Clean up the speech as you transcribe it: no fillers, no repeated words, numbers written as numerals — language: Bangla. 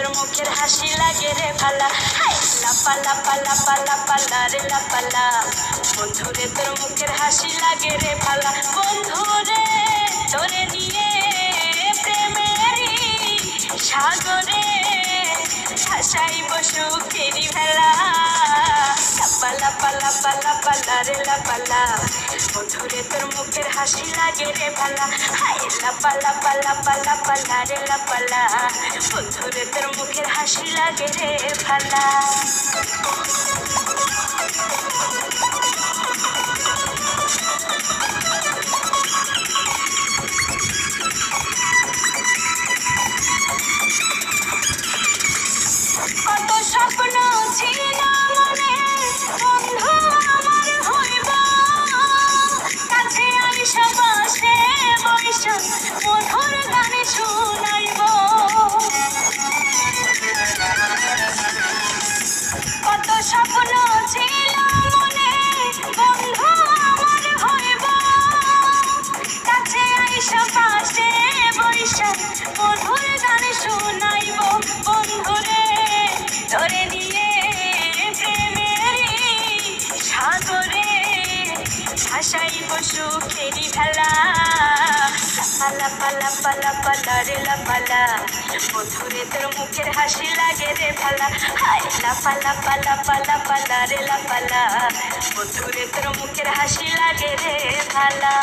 তোর মুখের হাসি লাগে রে ভালা, হাই লাপা লাপা লাপা লাপা লারে লাপালা। বন্ধুরে তোর মুখের হাসি লাগে রে ভালা, বন্ধুরে তোরে নিয়ে প্রেমেরই সাগরে ভাসাইব সুখেরই ভেলা। লাপা লাপা লাপা লাপা লারে লাপালা। বন্ধুরে তোর মুখের হাসি লাগে রে ভালা, হাই লাপা লাপা লাপা লাপা লারে লাপালা। বন্ধুরে তোর মুখের হাসি লাগে রে ভালা। কত স্বপ্ন ছিল মনে, বন্ধু আমার হইব, কাছে আইসা বসে বইসা মধুর গান শুনাইব। কত স্বপ্ন ছিল মনে, বন্ধু আমার হইব, কাছে আইসা পাশে বইসা মধুর গান শুনাইব। বন্ধুরে তোরে নিয়ে প্রেমেরই সাগরে ভাসাইব সুখেরই ভেলা। লাপা লাপা লাপা লারে লাপালা। বন্ধুরে তোর মুখের হাসি লাগে রে ভালা, হাই লাপা লাপা লাপা লাপা লারে লাপালা। বন্ধুরে তোর মুখের হাসি লাগে রে ভালা।